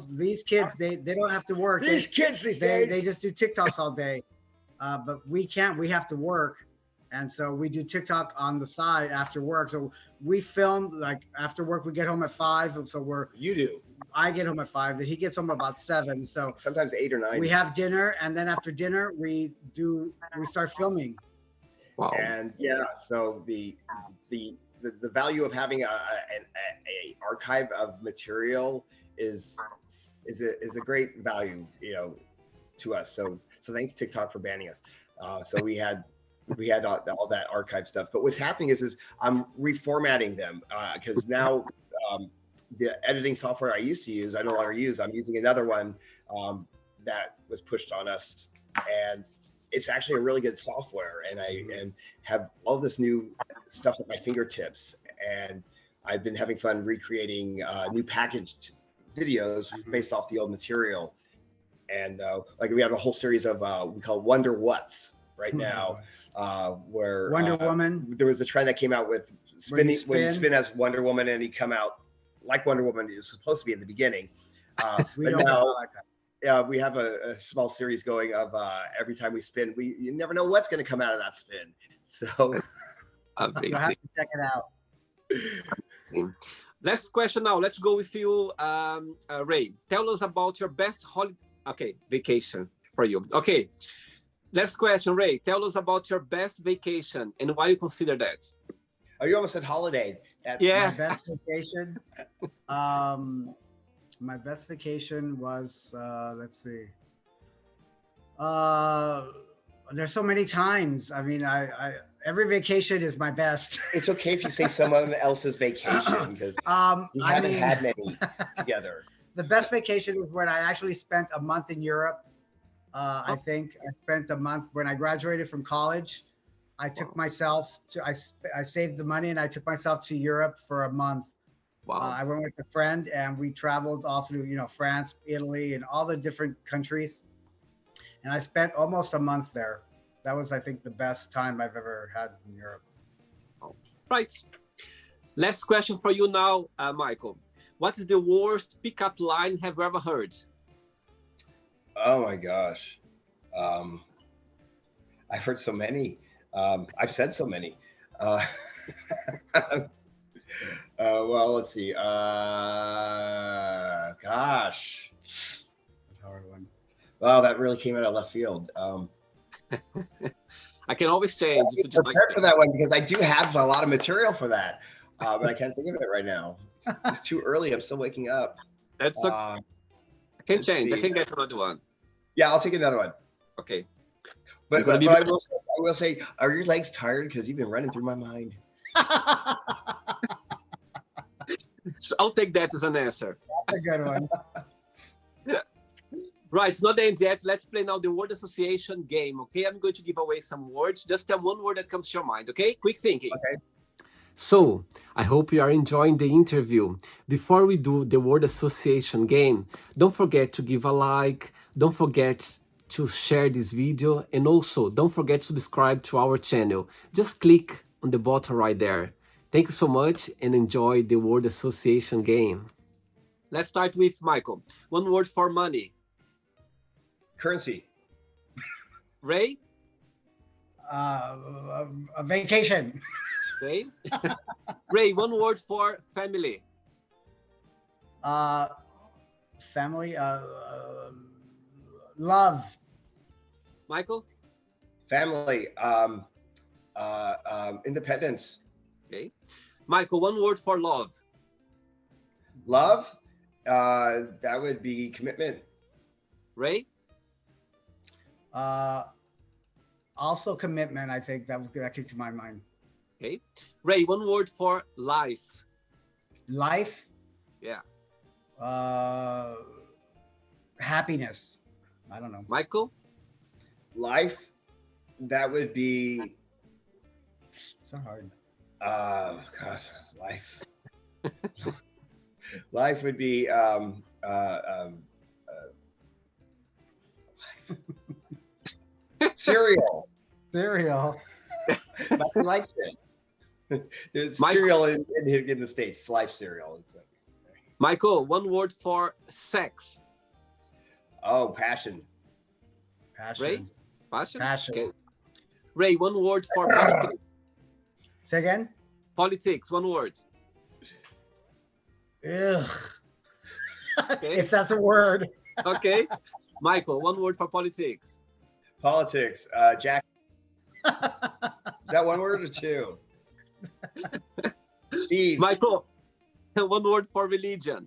these kids, they don't have to work. These kids these days, they just do TikToks all day. But we can't. We have to work, and so we do TikTok on the side after work. So we film like after work. We get home at 5, and so I get home at 5. Then he gets home about 7. So sometimes 8 or 9. We have dinner, and then after dinner we start filming. Wow. And so the value of having a archive of material is a great value, you know, to us. So thanks TikTok for banning us. So we had all that archive stuff. But what's happening is I'm reformatting them because now the editing software I used to use, I no longer use. I'm using another one that was pushed on us, and it's actually a really good software. And I have all this new stuff at my fingertips, and I've been having fun recreating new packaged videos based off the old material. And like we have a whole series of we call Wonder What's right now, where Wonder Woman. There was a trend that came out with spinning when you spin as Wonder Woman, and he come out like Wonder Woman is supposed to be in the beginning. But now we have a small series going of every time we spin, you never know what's going to come out of that spin. So amazing. I have to check it out. Amazing. Last question now. Let's go with you, Ray. Tell us about your best vacation for you. Okay. Last question, Ray. Tell us about your best vacation and why you consider that. Oh, you almost said holiday. My best vacation. My best vacation was let's see. There's so many times. I mean, I every vacation is my best. It's okay if you say someone else's vacation because we haven't had many together. The best vacation is when I actually spent a month in Europe. I think I spent a month when I graduated from college. I took myself to, I saved the money and I took myself to Europe for a month. Wow. I went with a friend and we traveled all through, France, Italy, and all the different countries. And I spent almost a month there. That was, I think, the best time I've ever had in Europe. Right. Last question for you now, Michael. What is the worst pickup line have you ever heard? Oh my gosh. I've heard so many. I've said so many. Uh, well, let's see. Gosh. That's a hard one. Wow, that really came out of left field. I can always change if you just like. Prepared for that one because I do have a lot of material for that, but I can't think of it right now. It's too early. I'm still waking up. That's okay. I can change. I see. can get another one. Yeah, I'll take another one. Okay. But, You're gonna be but I will say, are your legs tired? Because you've been running through my mind. So I'll take that as an answer. That's a good one. Right, it's not the end yet. Let's play now the word association game, okay? I'm going to give away some words. Just tell one word that comes to your mind, okay? Quick thinking. Okay. So, I hope you are enjoying the interview. Before we do the word association game, don't forget to give a like, don't forget to share this video, and also don't forget to subscribe to our channel. Just click on the button right there. Thank you so much and enjoy the word association game. Let's start with Michael. One word for money. Currency. Ray? A vacation. Okay. Ray, one word for family. Family. Love. Michael? Family. Independence. Okay. Michael, one word for love. Love. That would be commitment. Ray? Also commitment. I think that came to my mind. Okay. Ray, one word for life. Life. Yeah. Happiness. I don't know. Michael? Life. That would be. So hard. Gosh, life. Life would be. Cereal. Cereal. Nothing likes it. There's cereal in the States. It's life cereal. Michael, one word for sex. Oh, passion. Passion. Ray? Passion? Passion. Okay. Ray, one word for politics. Say again? Politics, one word. Ugh. Okay. If that's a word. Okay. Michael, one word for politics. Politics. Jack. Is that one word or two? Steve. Michael, one word for religion.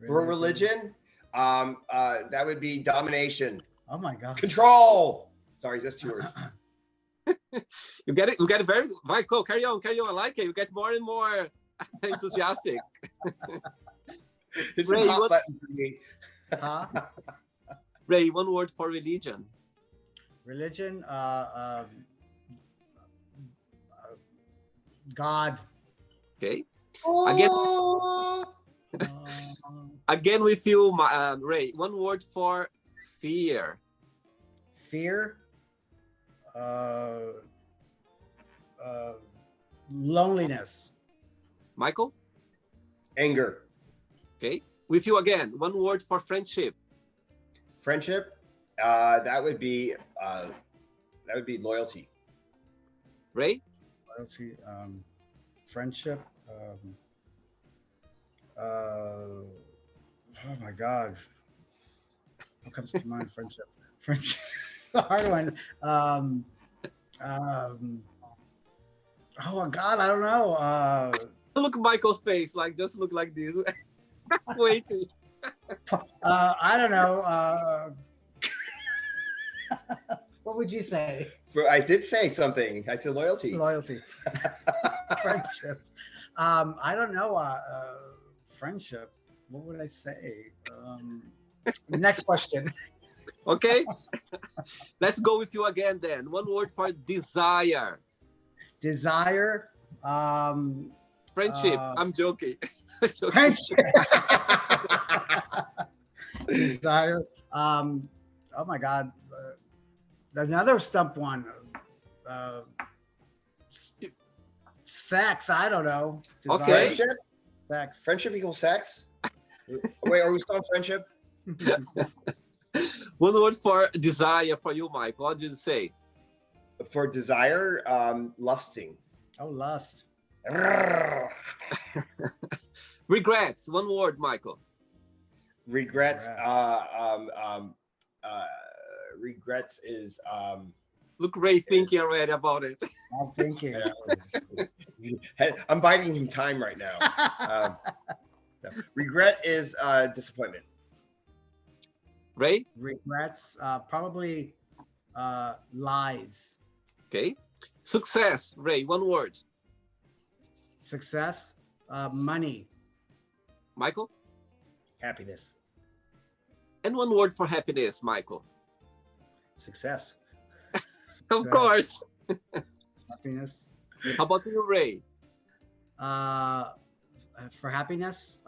For religion, that would be domination. Oh my God. Control. Sorry, just 2 words. You get it. You get it very. Michael, carry on. I like it. You get more and more enthusiastic. It's Ray, a hot button for me. Huh? Ray, one word for religion. Religion. God. Okay. Oh. Again with you, Ray. One word for fear. Fear. Loneliness. Michael. Anger. Okay. With you again. One word for friendship. Friendship. That would be loyalty. Ray. Loyalty. Friendship. Oh my God. What comes to mind? Friendship. Friendship. A hard one. Oh my God, I don't know. Look at Michael's face. Like, just look like this. Waiting. I don't know. What would you say? I did say something. I said loyalty. Loyalty. Friendship. I don't know. Friendship. What would I say? Next question. Okay. Let's go with you again then. One word for desire. Desire. Friendship. I'm joking. Friendship. Desire. Oh my God. Another stump one. Sex. I don't know. Desire. Okay. Friendship. Sex. Friendship equals sex. Wait, are we still on friendship? One word for desire for you, Michael. What did you say? For desire, lusting. Oh, lust. Regrets. One word, Michael. Regrets. Regrets. Regrets is Look, Ray thinking already about it. I'm thinking. I'm biding him time right now. No. Regret is disappointment. Ray? Regrets. Probably lies. Okay. Success. Ray, one word. Success. Money. Michael? Happiness. And one word for happiness, Michael. Success. Of course. Happiness. How about you, Ray? For happiness,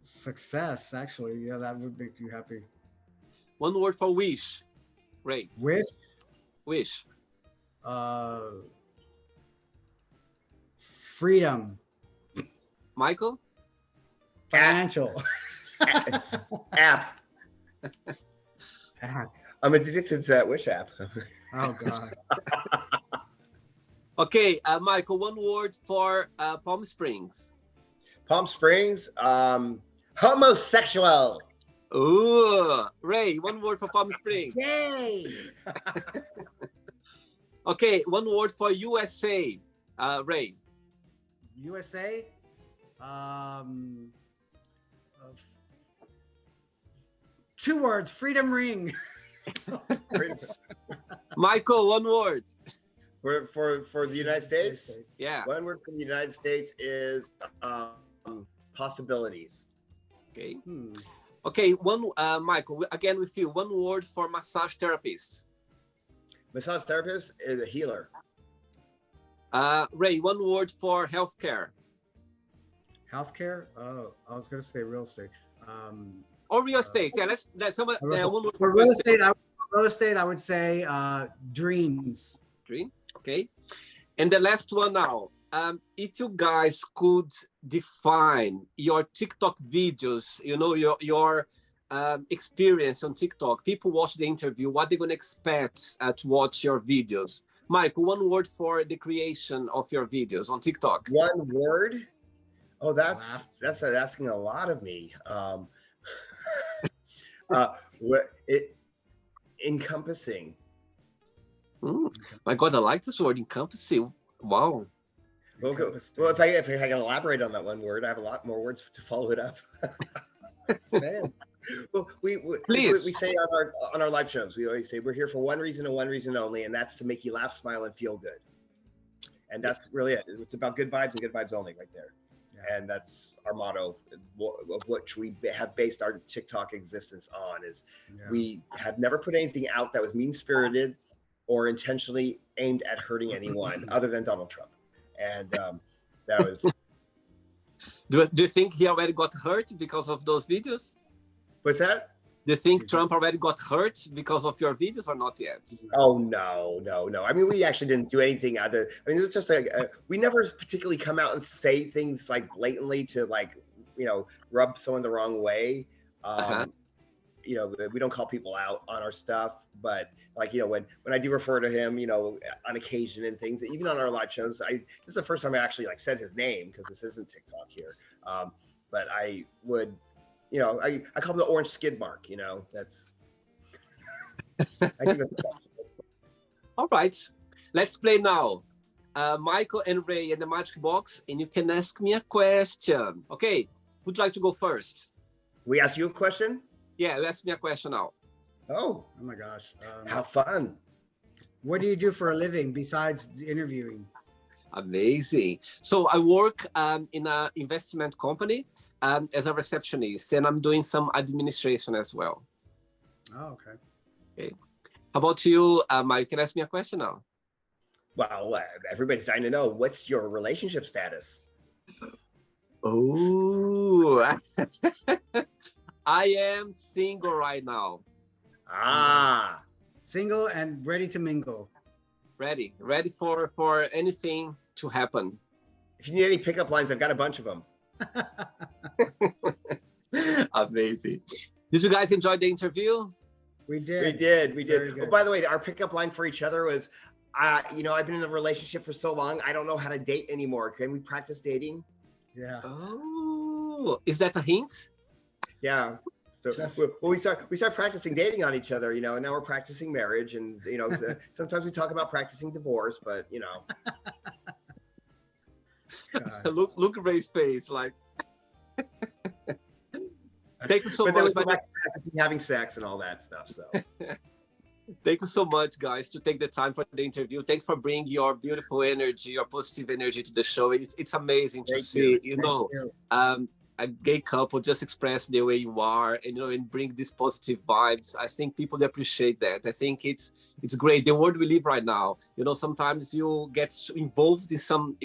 success. Actually, yeah, that would make you happy. One word for wish. Ray. Wish. Wish. Freedom. Michael? Financial. App. App. I'm addicted to that Wish app. Oh God. Okay, Michael, one word for Palm Springs. Palm Springs, homosexual. Ooh, Ray, one word for Palm Springs. Yay. Okay, one word for USA. Ray. USA. Two words. Freedom ring. Michael, one word. For the United States, Yeah. one word for the United States is possibilities. Okay. Hmm. Okay, Michael, again with you. One word for massage therapist. Massage therapist is a healer. Ray, one word for healthcare. Healthcare. Oh, I was gonna say real estate. Or real estate. Yeah, let's one word For real estate, I would say dreams. Dream. Okay. And the last one now. If you guys could define your TikTok videos, you know, your experience on TikTok, people watch the interview, what they're going to expect to watch your videos. Michael, one word for the creation of your videos on TikTok. One word? Oh, that's asking a lot of me. Encompassing. My God, I like this word, encompassing. Wow. Well, if I can elaborate on that one word, I have a lot more words to follow it up. Well, we say on our live shows, we always say we're here for one reason and one reason only, and that's to make you laugh, smile, and feel good. And that's really it. It's about good vibes and good vibes only, right there. Yeah. And that's our motto, of which we have based our TikTok existence on. Is we have never put anything out that was mean-spirited or intentionally aimed at hurting anyone, other than Donald Trump. And that was. Do you think he already got hurt because of those videos? What's that? Do you think Trump already got hurt because of your videos or not yet? Oh, no. I mean, we actually didn't do anything other. I mean, it's just we never particularly come out and say things like blatantly to rub someone the wrong way. You know, we don't call people out on our stuff, but when I do refer to him, on occasion and things, even on our live shows, this is the first time I actually said his name, because this isn't TikTok here. But I would, I call him the orange skid mark, that's. All right, let's play now. Michael and Ray in the Magic Box, and you can ask me a question. Okay, who'd like to go first? We ask you a question? Yeah, ask me a question now. Oh my gosh. How fun. What do you do for a living besides interviewing? Amazing. So I work in an investment company as a receptionist, and I'm doing some administration as well. Oh, okay. How about you, Mike? You can ask me a question now. Well, everybody's dying to know, what's your relationship status? Oh, I am single right now. Ah. Single and ready to mingle. Ready for anything to happen. If you need any pickup lines, I've got a bunch of them. Amazing. Did you guys enjoy the interview? We did. We did. We Very did. good. Oh, by the way, our pickup line for each other was, you know, I've been in a relationship for so long, I don't know how to date anymore. Can we practice dating? Yeah. Oh, is that a hint? Yeah. So well, we start practicing dating on each other, you know, and now we're practicing marriage, and you know, sometimes we talk about practicing divorce, but you know. Look Ray's face, like. Thank you so But then we much. go back to practicing having sex and all that stuff. So Thank you so much, guys, to take the time for the interview. Thanks for bringing your beautiful energy, your positive energy to the show. It's amazing to Thank see, you. a gay couple just express the way you are, and and bring these positive vibes. I think people appreciate that. I think it's great. The world we live right now, sometimes you get involved in some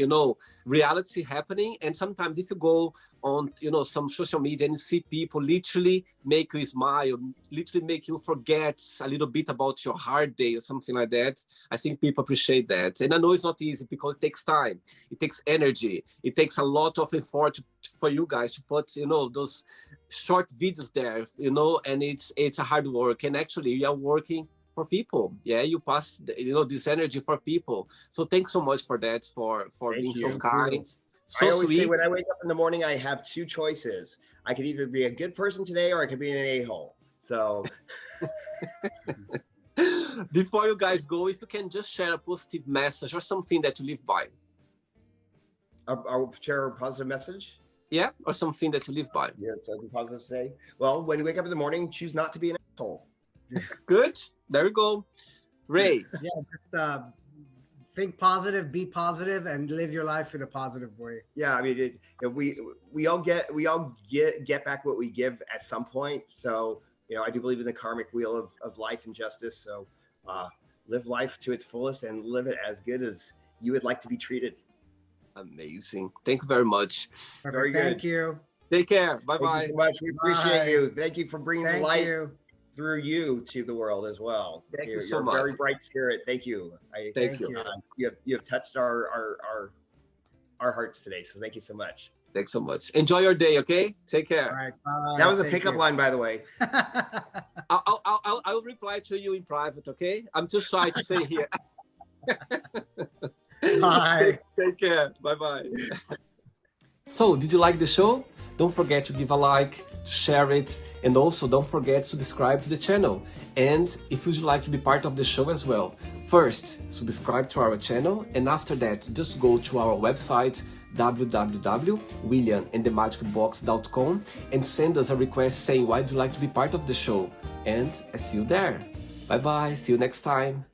reality happening, and sometimes if you go on some social media and you see people literally make you smile, literally make you forget a little bit about your hard day or something like that, I think people appreciate that. And I know it's not easy because it takes time, it takes energy, it takes a lot of effort for you guys to put those short videos there, and it's a hard work, and actually you are working for people. Yeah, you pass this energy for people. So thanks so much for that, for being so kind, so I always sweet. say when I wake up in the morning, I have two choices. I could either be a good person today, or I could be an a-hole. So before you guys go, if you can just share a positive message or something that you live by. I'll share a positive message. Yeah, or something that you live by. Yeah, something positive to say. Well, when you wake up in the morning, choose not to be an asshole. Good. There you go. Ray. Yeah, just think positive, be positive, and live your life in a positive way. Yeah, I mean, we all get back what we give at some point. So I do believe in the karmic wheel of life and justice. So live life to its fullest and live it as good as you would like to be treated. Amazing. Thank you very much. Perfect. Very good. Thank you. Take care. Bye Thank bye. you so much. We appreciate Bye. you. Thank you for bringing the Thank light you. through you to the world as well. Thank you You're so a much. very bright spirit. Thank you. Thank you. You have touched our hearts today. So thank you so much. Thanks so much. Enjoy your day. Okay. Take All care. right. Bye. That was a Thank pickup you. line, by the way. I'll reply to you in private. Okay. I'm too shy to say here. Bye. Take care. Bye bye. So, did you like the show? Don't forget to give a like, share it, and also don't forget to subscribe to the channel. And if you'd like to be part of the show as well, first subscribe to our channel, and after that just go to our website www.williamandthemagicbox.com and send us a request saying why would you like to be part of the show, and I see you there. Bye bye, see you next time.